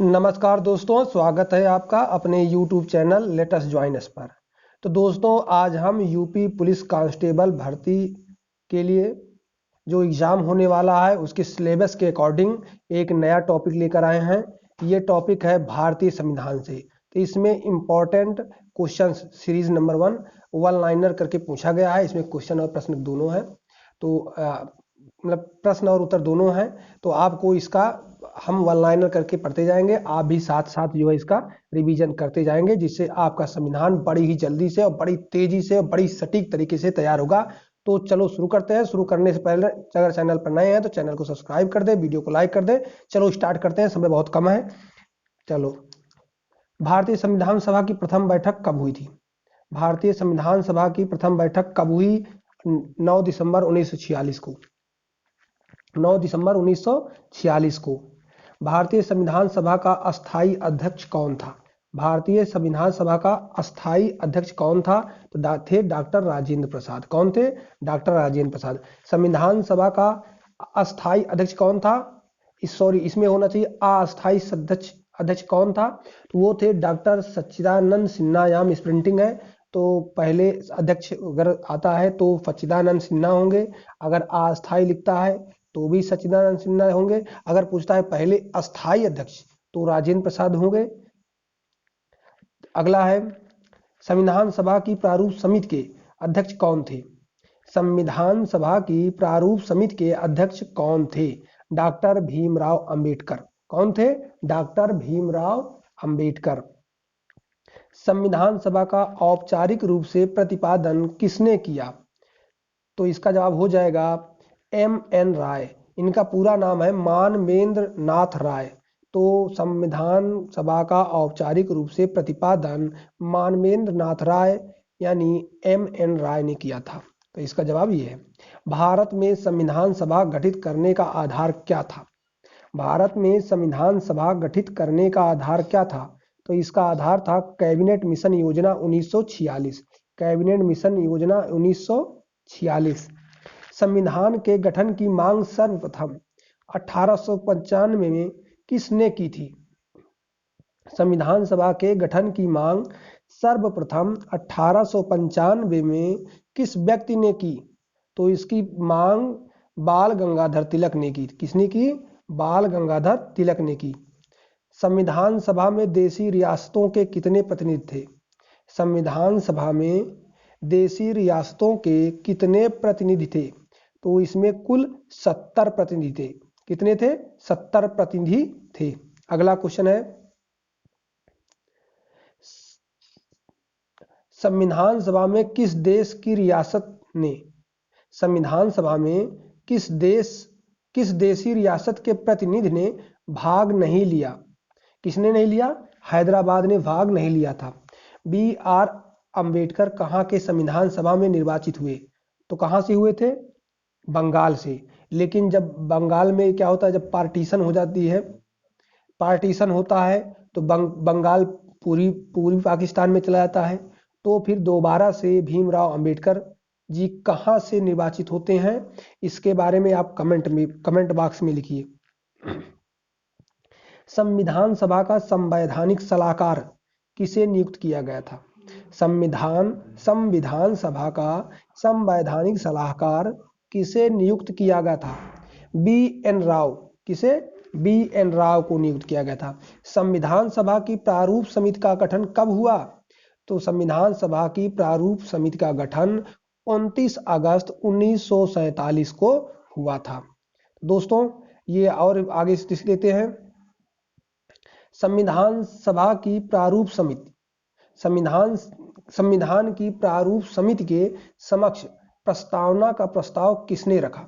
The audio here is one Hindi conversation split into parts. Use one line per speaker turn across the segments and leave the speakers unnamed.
नमस्कार दोस्तों, स्वागत है आपका अपने YouTube channel let us join us पर। तो दोस्तों, आज हम यूपी पुलिस कांस्टेबल भर्ती के लिए जो एग्ज़ाम होने वाला है उसके सिलेबस के अकॉर्डिंग एक नया टॉपिक लेकर आए हैं। ये टॉपिक है भारतीय संविधान से। तो इसमें important questions series number 1 one liner करके पूछा गया है। इसमें क्वेश्चन और प्रश्न दोनों हैं, तो मतलब प्रश्न और उत्तर दोनों हैं। तो आपको इसका हम वन लाइनर करके पढ़ते जाएंगे, आप भी साथ साथ जो है इसका रिवीजन करते जाएंगे, जिससे आपका संविधान बड़ी ही जल्दी से और बड़ी तेजी से और बड़ी सटीक तरीके से तैयार होगा। तो चलो शुरू करते हैं। शुरू करने से पहले अगर चैनल पर नए हैं तो चैनल को सब्सक्राइब कर दे, वीडियो को लाइक कर दे। चलो स्टार्ट करते हैं, समय बहुत कम है। चलो, भारतीय संविधान सभा की प्रथम बैठक कब हुई थी? भारतीय संविधान सभा की प्रथम बैठक कब हुई? 9 दिसंबर 1946 को। 9 दिसंबर 1946 को। भारतीय संविधान सभा का अस्थायी अध्यक्ष कौन था? भारतीय संविधान सभा का अस्थायी अध्यक्ष कौन था? तो थे डॉक्टर राजेंद्र प्रसाद। कौन थे? डॉक्टर राजेंद्र प्रसाद। संविधान सभा का अस्थायी अध्यक्ष कौन था? इसमें होना चाहिए अस्थायी अध्यक्ष कौन था? तो वो थे डॉक्टर सच्चिदानंद सिन्हा। यहाँ स्प्रिंटिंग है, तो पहले अध्यक्ष अगर आता है तो सच्चिदानंद सिन्हा होंगे। अगर अस्थायी लिखता है तो भी सच्चिदानंद सिन्हा होंगे। अगर पूछता है पहले अस्थायी अध्यक्ष तो राजेंद्र प्रसाद होंगे। अगला है, संविधान सभा की प्रारूप समिति के अध्यक्ष कौन थे? संविधान सभा की प्रारूप समिति के अध्यक्ष कौन थे? डॉक्टर भीमराव अंबेडकर। कौन थे? डॉक्टर भीमराव अंबेडकर। संविधान सभा का औपचारिक रूप से प्रतिपादन किसने किया? तो इसका जवाब हो जाएगा M.N. राय। इनका पूरा नाम है मानवेंद्र नाथ राय। तो संविधान सभा का औपचारिक रूप से प्रतिपादन मानवेंद्र नाथ राय यानी M.N. राय ने किया था। तो इसका जवाब ये है। भारत में संविधान सभा गठित करने का आधार क्या था? भारत में संविधान सभा गठित करने का आधार क्या था? तो इसका आधार था कैबिनेट मिशन योजना 1946। कैबिनेट मिशन योजना 1946। संविधान के गठन की मांग सर्वप्रथम 1895 में किसने की थी? संविधान सभा के गठन की मांग सर्वप्रथम 1895 में किस व्यक्ति ने की? तो इसकी मांग बाल गंगाधर तिलक ने की। किसने की? बाल गंगाधर तिलक ने की। संविधान सभा में देशी रियासतों के कितने प्रतिनिधि थे? संविधान सभा में देशी रियासतों के कितने प्रतिनिधि थे? तो इसमें कुल 70 प्रतिनिधि थे। कितने थे? 70 प्रतिनिधि थे। अगला क्वेश्चन है, संविधान सभा में किस देश की रियासत ने संविधान सभा में किस देशी रियासत के प्रतिनिधि ने भाग नहीं लिया? किसने नहीं लिया? हैदराबाद ने भाग नहीं लिया था। B.R. अंबेडकर कहाँ के संविधान सभा में निर्वाचित हुए? तो कहाँ से हुए थे? बंगाल से। लेकिन जब बंगाल में क्या होता है, जब पार्टीशन हो जाती है, पार्टीशन होता है तो बंगाल पूरी पाकिस्तान में चला जाता है। तो फिर दोबारा से भीमराव अंबेडकर जी कहाँ से निर्वाचित होते हैं, इसके बारे में आप कमेंट बॉक्स में लिखिए। संविधान सभा का संवैधानिक सलाहकार किसे नियुक्त किया गया था? संविधान सभा का संवैधानिक सलाहकार किसे नियुक्त किया गया था? B.N. राव। किसे? B.N. राव को नियुक्त किया गया था। संविधान सभा की प्रारूप समिति का गठन कब हुआ? तो संविधान सभा की प्रारूप समिति का गठन 29 अगस्त 1947 को हुआ था। दोस्तों, ये और आगे से लेते हैं। संविधान सभा की प्रारूप समिति संविधान की प्रारूप समिति के समक्ष प्रस्तावना का प्रस्ताव किसने रखा?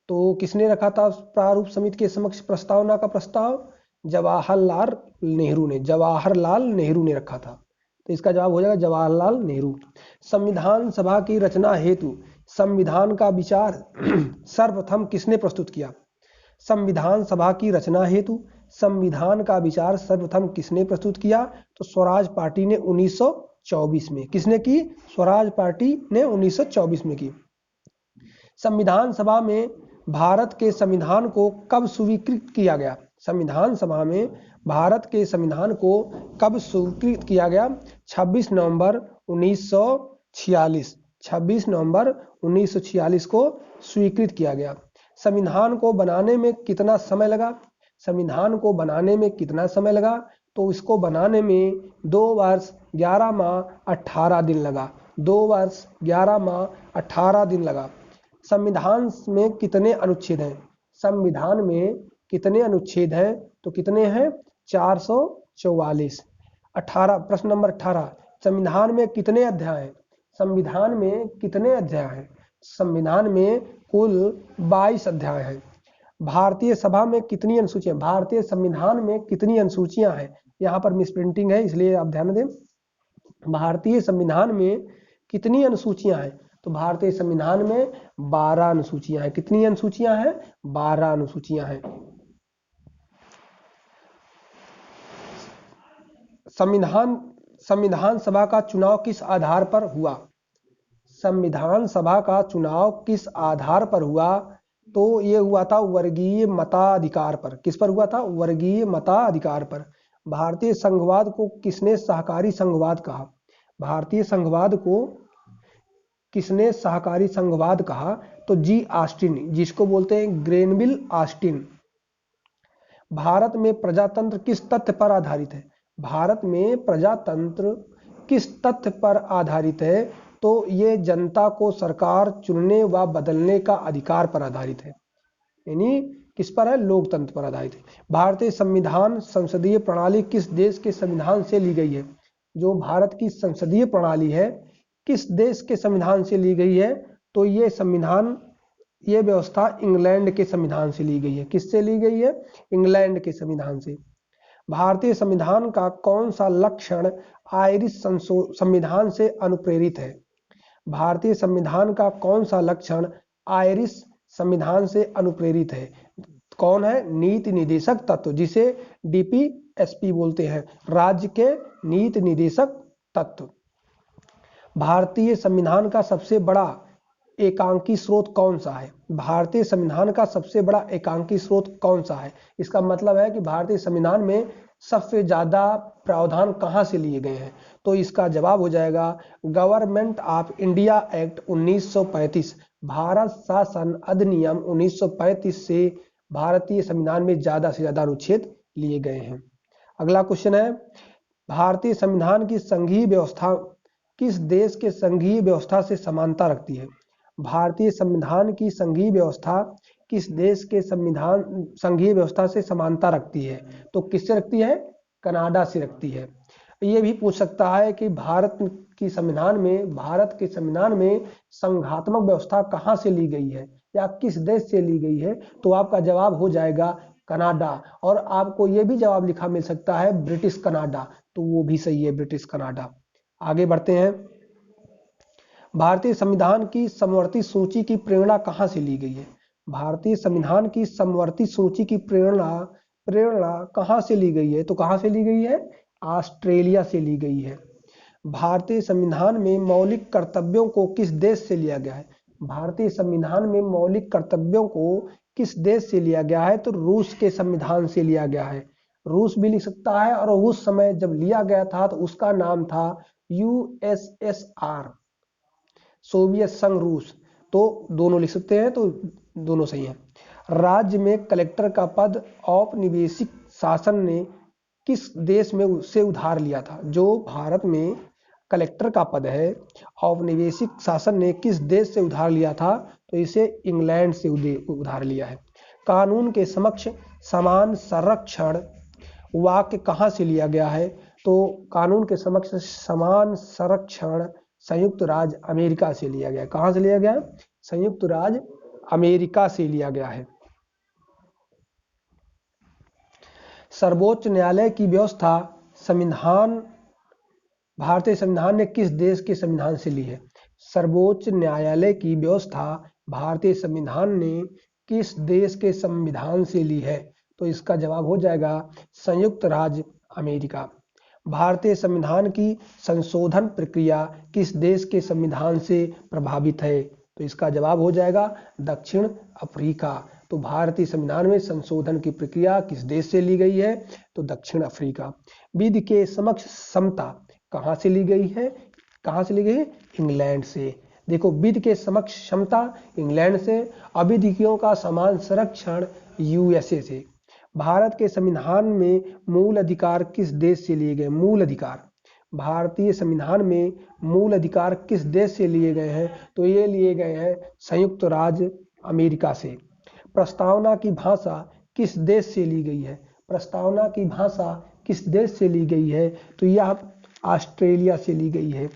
तो किसने रखा था प्रारूप समिति के समक्ष प्रस्तावना का प्रस्ताव? जवाहरलाल नेहरू ने रखा था। तो इसका जवाब हो जाएगा जवाहरलाल नेहरू। संविधान सभा की रचना हेतु संविधान का विचार सर्वप्रथम किसने प्रस्तुत किया? संविधान सभा की रचना हेतु संविधान का विचार सर्वप्रथम किसने प्रस्तुत किया? तो स्वराज पार्टी ने 1924 में। किसने की? स्वराज पार्टी ने 1924 में की। संविधान सभा में भारत के संविधान को कब स्वीकृत किया गया? संविधान सभा में भारत के संविधान को कब स्वीकृत किया गया? 26 नवंबर 1946। 26 नवंबर 1946 को स्वीकृत किया गया। संविधान को बनाने में कितना समय लगा? संविधान को बनाने में कितना समय लगा? तो इसको बनाने में 2 वर्ष 11 माह 18 दिन लगा। 2 वर्ष 11 माह 18 दिन लगा। संविधान में कितने अनुच्छेद हैं? संविधान में कितने अनुच्छेद हैं? तो कितने हैं? 444। 18 प्रश्न नंबर 18, संविधान में कितने अध्याय हैं? संविधान में कितने अध्याय हैं? संविधान में कुल 22 अध्याय हैं। भारतीय सभा में कितनी अनुसूचियां? भारतीय संविधान में कितनी अनुसूचियां हैं? यहाँ पर मिसप्रिंटिंग है, इसलिए आप ध्यान दें। भारतीय संविधान में कितनी अनुसूचियां हैं? तो भारतीय संविधान में 12 अनुसूचियां हैं। कितनी अनुसूचियां हैं? 12 अनुसूचियां हैं। संविधान सभा का चुनाव किस आधार पर हुआ? संविधान सभा का चुनाव किस आधार पर हुआ? तो ये हुआ था वर्गीय मताधिकार पर। किस पर हुआ था? वर्गीय मताधिकार पर। भारतीय संघवाद को किसने सहकारी संघवाद कहा? भारतीय संघवाद को किसने सहकारी संघवाद कहा? तो जी ऑस्टिन, जिसको बोलते हैं ग्रेनविल ऑस्टिन। भारत में प्रजातंत्र किस तथ्य पर आधारित है? भारत में प्रजातंत्र किस तथ्य पर आधारित है? तो ये जनता को सरकार चुनने व बदलने का अधिकार पर आधारित है। यानी किस पर है? लोकतंत्र पर आधारित है। भारतीय संविधान संसदीय प्रणाली किस देश के संविधान से ली गई है? जो भारत की संसदीय प्रणाली है किस देश के संविधान से ली गई है? तो ये व्यवस्था इंग्लैंड के संविधान से ली गई है। किससे ली गई है? इंग्लैंड के संविधान से। भारतीय संविधान का कौन सा लक्षण आयरिश संविधान से अनुप्रेरित है? भारतीय संविधान का कौन सा लक्षण आयरिश संविधान से अनुप्रेरित है? कौन है? नीति निदेशक तत्व, जिसे DPSP बोलते हैं, राज्य के नीति निदेशक तत्व। भारतीय संविधान का सबसे बड़ा एकांकी स्रोत कौन सा है? भारतीय संविधान का सबसे बड़ा एकांकी स्रोत कौन सा है? इसका मतलब है कि भारतीय संविधान में सबसे ज्यादा प्रावधान कहां से लिए गए हैं? तो इसका जवाब हो जाएगा government of India act 1935। Bharat शासन अधिनियम 1935 से भारतीय संविधान में ज्यादा से ज्यादा अनुच्छेद लिए गए हैं। अगला क्वेश्चन है, भारतीय संविधान की संघीय व्यवस्था किस देश के संघीय व्यवस्था से समानता रखती है? भारतीय संविधान की संघीय व्यवस्था किस देश के संघीय व्यवस्था से समानता रखती है? तो किससे रखती है? कनाडा से रखती है। ये भी पूछ सकता है कि भारत के संविधान में संघात्मक व्यवस्था कहाँ से ली गई है या किस देश से ली गई है? तो आपका जवाब हो जाएगा कनाडा। और आपको ये भी जवाब लिखा मिल सकता है ब्रिटिश कनाडा, तो वो भी सही है, ब्रिटिश कनाडा। आगे बढ़ते हैं। भारतीय संविधान की समवर्ती सूची की प्रेरणा कहाँ से ली गई है? भारतीय संविधान की समवर्ती सूची की प्रेरणा कहाँ से ली गई है? तो कहाँ से ली गई है? ऑस्ट्रेलिया से ली गई है। भारतीय संविधान में मौलिक कर्तव्यों को किस देश से लिया गया है? भारतीय संविधान में मौलिक कर्तव्यों को किस देश से लिया गया है? तो रूस के संविधान से लिया गया है। रूस भी लिख सकता है, और उस समय जब लिया गया था तो उसका नाम था USSR, सोवियत संघ रूस। तो दोनों लिख सकते हैं, तो दोनों सही हैं। राज्य में कलेक्टर का पद औपनिवेशिक शासन ने किस देश में से उधार लिया था? जो भारत में कलेक्टर का पद है, औपनिवेशिक शासन ने किस देश से उधार लिया था? तो इसे इंग्लैंड से उधार लिया है। कानून के समक्ष समान संरक्षण वाक्य कहाँ से लिया गया है? तो कानून के समक्ष समान संरक्षण संयुक्त राज्य अमेरिका से लिया गया। कहाँ से लिया गया? संयुक्त राज्य अमेरिका से लिया गया है। सर्वोच्च न्यायालय की व्यवस्था भारतीय संविधान ने किस देश के संविधान से ली है? सर्वोच्च न्यायालय की व्यवस्था भारतीय संविधान ने किस देश के संविधान से ली है? तो इसका जवाब हो जाएगा संयुक्त राज्य अमेरिका। भारतीय संविधान की संशोधन प्रक्रिया किस देश के संविधान से प्रभावित है? तो इसका जवाब हो जाएगा दक्षिण अफ्रीका। तो भारतीय संविधान में संशोधन की प्रक्रिया किस देश से ली गई है? तो दक्षिण अफ्रीका। विधि के समक्ष समता कहाँ से ली गई है? कहाँ से ली गई है? इंग्लैंड से। देखो, विधि के समक्ष क्षमता इंग्लैंड से, अविधियों का समान संरक्षण यूएसए से। भारत के संविधान में मूल अधिकार किस देश से लिए गए? मूल अधिकार, भारतीय संविधान में मूल अधिकार किस देश से लिए गए हैं? तो ये लिए गए हैं संयुक्त राज्य अमेरिका से। प्रस्तावना की भाषा किस देश से ली गई है? प्रस्तावना की भाषा किस देश से ली गई है? तो यह ऑस्ट्रेलिया से ली गई है।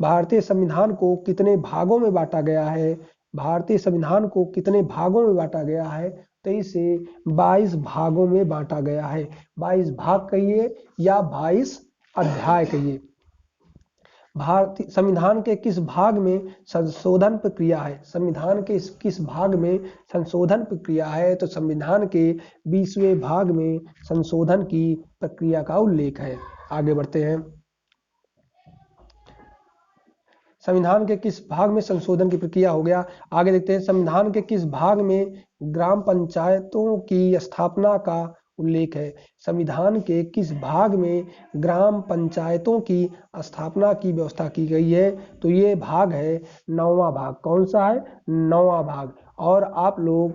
भारतीय संविधान को कितने भागों में बांटा गया है? भारतीय संविधान को कितने भागों में बांटा गया है? 23 से 22 भागों में बांटा गया है। 22 भाग कहिए या 22 अध्याय कहिए। भारतीय संविधान के किस भाग में संशोधन प्रक्रिया है? संविधान के किस भाग में संशोधन प्रक्रिया है? तो संविधान के 20वें भाग में संशोधन की प्रक्रिया का उल्लेख है। आगे बढ़ते हैं। संविधान के किस भाग में संशोधन की प्रक्रिया हो गया, आगे देखते हैं। संविधान के किस भाग में ग्राम पंचायतों की स्थापना का उल्लेख है? संविधान के किस भाग में ग्राम पंचायतों की स्थापना की व्यवस्था की गई है? तो ये भाग है 9वां भाग। कौन सा है? 9वां भाग। और आप लोग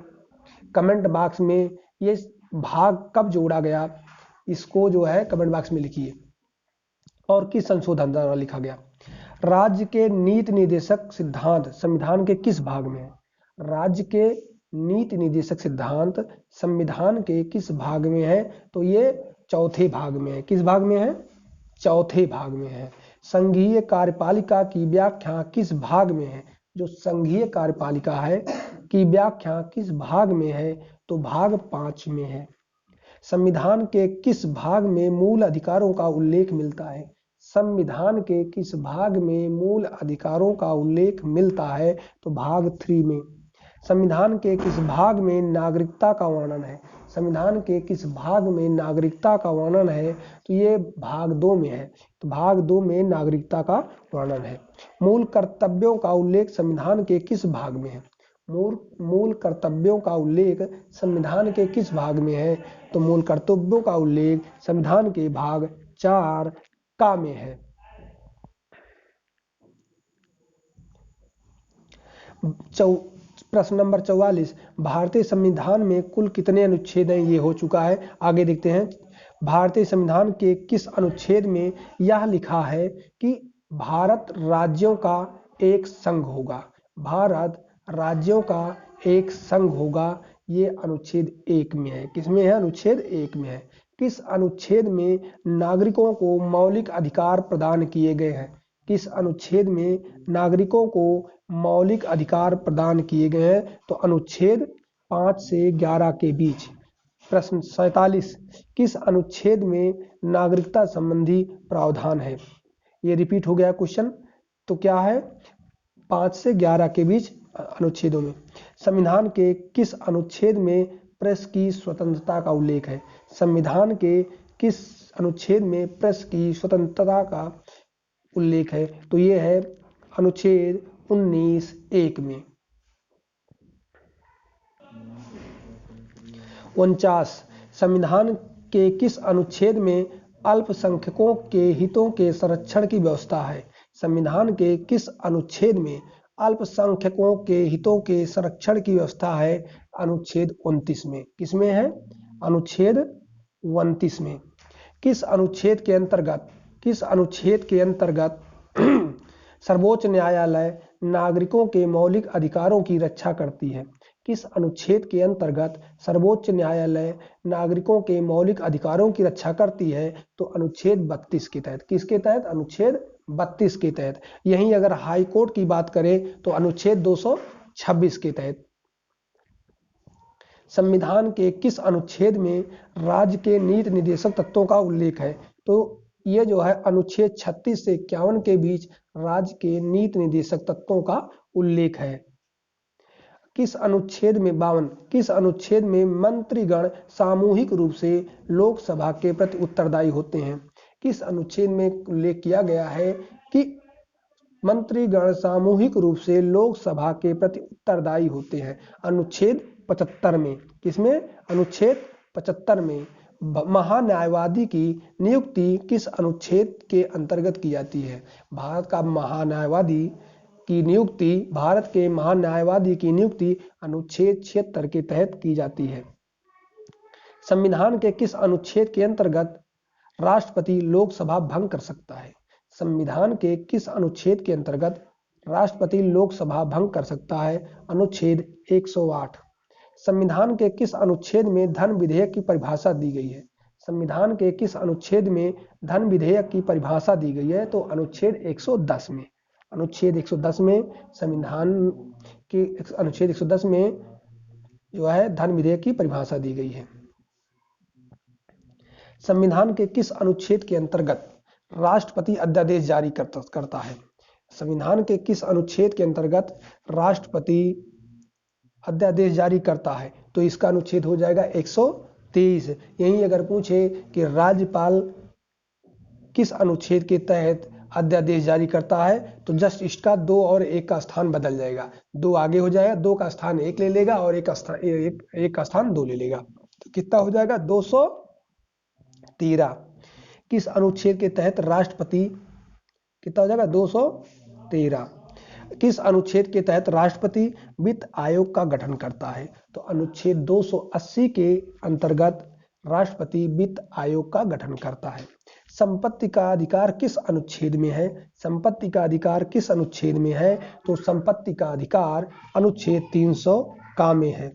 कमेंट बॉक्स में ये भाग कब जोड़ा गया, इसको जो है कमेंट बॉक्स में लिखिए, और किस संशोधन द्वारा लिखा गया। राज्य के नीति निर्देशक सिद्धांत संविधान के किस भाग में है? राज्य के नीति निर्देशक सिद्धांत संविधान के किस भाग में है? तो ये चौथे भाग में है। किस भाग में है? चौथे भाग में है। संघीय कार्यपालिका की व्याख्या किस भाग में है? जो संघीय कार्यपालिका है की व्याख्या किस भाग में है? तो भाग 5 में है। संविधान के किस भाग में मूल अधिकारों का उल्लेख मिलता है? संविधान के किस भाग में मूल अधिकारों का उल्लेख मिलता है? तो भाग 3 में। संविधान के किस भाग में नागरिकता का वर्णन है? संविधान के किस भाग में नागरिकता का वर्णन है? तो ये भाग 2 में है। तो भाग 2 में नागरिकता का वर्णन है। मूल कर्तव्यों का उल्लेख संविधान के किस भाग में है? मूल कर्तव्यों का उल्लेख संविधान के किस भाग में है? तो मूल कर्तव्यों का उल्लेख संविधान के भाग 4 का में है। प्रश्न नंबर 44, भारतीय संविधान में कुल कितने अनुच्छेद हैं? ये हो चुका है। आगे देखते हैं। भारतीय संविधान के किस अनुच्छेद में यह लिखा है कि भारत राज्यों का एक संघ होगा? भारत राज्यों का एक संघ होगा। ये अनुच्छेद 1 में है। किसमें है? अनुच्छेद 1 में है। किस अनुच्छेद में नागरिकों को मौलिक अधिकार प्रदान किए गए हैं? किस अनुच्छेद में नागरिकों को मौलिक अधिकार प्रदान किए गए हैं? तो अनुच्छेद 5 से 11 के बीच। प्रश्न 47, किस अनुच्छेद में नागरिकता संबंधी प्रावधान है? ये रिपीट हो गया क्वेश्चन। तो क्या है? 5 से 11 के बीच अनुच्छेदों में। संविधान के किस अनुच्छेद में प्रेस की स्वतंत्रता का उल्लेख है? संविधान के किस अनुच्छेद में प्रेस की स्वतंत्रता का उल्लेख है? तो ये है अनुच्छेद 19(1) में। 49, संविधान के किस अनुच्छेद में अल्पसंख्यकों के हितों के संरक्षण की व्यवस्था है? संविधान के किस अनुच्छेद में अल्पसंख्यकों के हितों के संरक्षण की व्यवस्था है? अनुच्छेद 29 में। किसमें है? अनुच्छेद 29 में। किस अनुच्छेद के अंतर्गत सर्वोच्च न्यायालय नागरिकों के मौलिक अधिकारों की रक्षा करती है? किस अनुच्छेद के अंतर्गत सर्वोच्च न्यायालय नागरिकों के मौलिक अधिकारों की रक्षा करती है? तो अनुच्छेद 32 के तहत। किसके तहत? अनुच्छेद 32 के तहत। यहीं अगर हाई कोर्ट की बात करें तो अनुच्छेद 226 के तहत। संविधान के किस अनुच्छेद में राज्य के नीति निर्देशक तत्वों का उल्लेख है? तो ये जो है अनुच्छेद 36 से 51 के बीच राज्य के नीति निर्देशक तत्वों का उल्लेख है। किस अनुच्छेद में 52, किस अनुच्छेद में मंत्रीगण सामूहिक रूप से लोकसभा के प्रति उत्तरदायी होते हैं? किस अनुच्छेद में उल्लेख किया गया है कि मंत्रीगण सामूहिक रूप से लोकसभा के प्रति उत्तरदायी होते हैं। अनुच्छेद 75 में, किसमें? अनुच्छेद 75 में महान्यायवादी की नियुक्ति किस अनुच्छेद के अंतर्गत की जाती है? भारत के महान्यायवादी की नियुक्ति अनुच्छेद 76 के तहत की जाती है। संविधान के किस अनुच्छेद के अंतर्गत राष्ट्रपति लोकसभा भंग कर सकता है? संविधान के किस अनुच्छेद के अंतर्गत राष्ट्रपति लोकसभा भंग कर सकता है? अनुच्छेद 108। संविधान के किस अनुच्छेद में धन विधेयक की परिभाषा दी गई है? संविधान के किस अनुच्छेद में धन विधेयक की परिभाषा दी गई है? तो अनुच्छेद 110 में। अनुच्छेद 110 में संविधान के अनुच्छेद 110 में जो है धन विधेयक की परिभाषा दी गई है। संविधान के किस अनुच्छेद के अंतर्गत राष्ट्रपति अध्यादेश जारी करता है? संविधान के किस अनुच्छेद के अंतर्गत राष्ट्रपति अध्यादेश जारी करता है? तो इसका अनुच्छेद हो जाएगा 123। यही अगर पूछे कि राज्यपाल किस अनुच्छेद के तहत अध्यादेश जारी करता है, तो जस्ट इसका 2 और 1 का स्थान बदल जाएगा। 2 आगे हो जाएगा, 2 का स्थान 1 ले लेगा और 1 का स्थान 2 ले लेगा। तो कितना हो जाएगा? 213। किस अनुच्छेद के तहत राष्ट्रपति, कितना हो जाएगा? 213। किस अनुच्छेद के तहत राष्ट्रपति वित्त आयोग का गठन करता है? तो अनुच्छेद 280 के अंतर्गत राष्ट्रपति वित्त आयोग का गठन करता है। संपत्ति का अधिकार किस अनुच्छेद में है? संपत्ति का अधिकार किस अनुच्छेद में है? तो संपत्ति का अधिकार अनुच्छेद 300 का में है।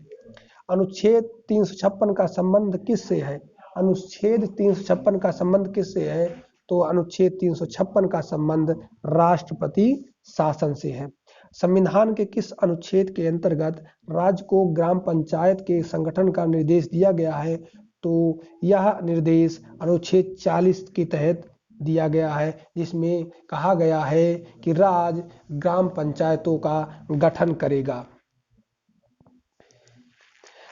अनुच्छेद 356 का संबंध किससे है? अनुच्छेद 356 का संबंध किससे है? तो अनुच्छेद 356 का संबंध राष्ट्रपति शासन से है। संविधान के किस अनुच्छेद के अंतर्गत राज्य को ग्राम पंचायत के संगठन का निर्देश दिया गया है? तो यह निर्देश अनुच्छेद 40 के तहत दिया गया है, जिसमें कहा गया है कि राज्य ग्राम पंचायतों का गठन करेगा।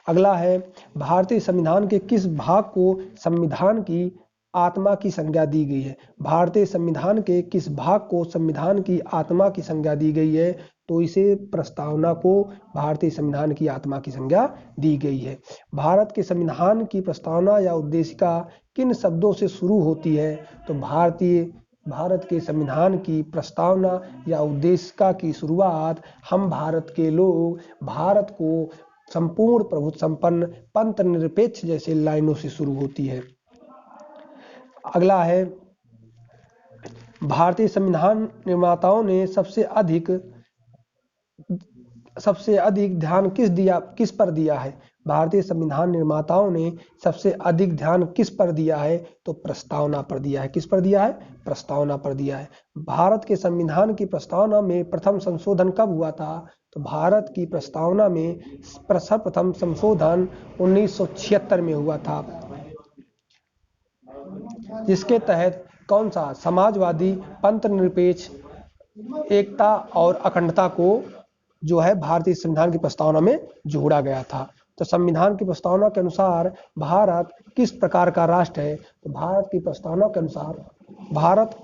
अगला है, भारतीय संविधान के किस भाग को संविधान की आत्मा की संज्ञा दी गई है? भारतीय संविधान के किस भाग को संविधान की आत्मा की संज्ञा दी गई है? तो इसे प्रस्तावना को भारतीय संविधान की आत्मा की संज्ञा दी गई है। भारत के संविधान की प्रस्तावना या उद्देशिका किन शब्दों से शुरू होती है? तो भारत के संविधान की प्रस्तावना या उद्देशिका की शुरुआत हम भारत के लोग भारत को संपूर्ण प्रभुत्व संपन्न पंथ निरपेक्ष जैसे लाइनों से शुरू होती है। अगला है, भारतीय संविधान निर्माताओं ने सबसे अधिक ध्यान किस पर दिया है? भारतीय संविधान निर्माताओं ने सबसे अधिक ध्यान किस पर दिया है? तो प्रस्तावना पर दिया है। किस पर दिया है? प्रस्तावना पर दिया है। भारत के संविधान की प्रस्तावना में प्रथम संशोधन कब हुआ था? तो भारत की प्रस्तावना में प्रथम संशोधन 1976 में हुआ था, जिसके तहत कौन सा? समाजवादी पंथ निरपेक्ष एकता और अखंडता को जो है भारतीय संविधान की प्रस्तावना में जोड़ा गया था। तो संविधान की प्रस्तावना के अनुसार भारत किस प्रकार का राष्ट्र है? तो भारत की प्रस्तावना के अनुसार भारत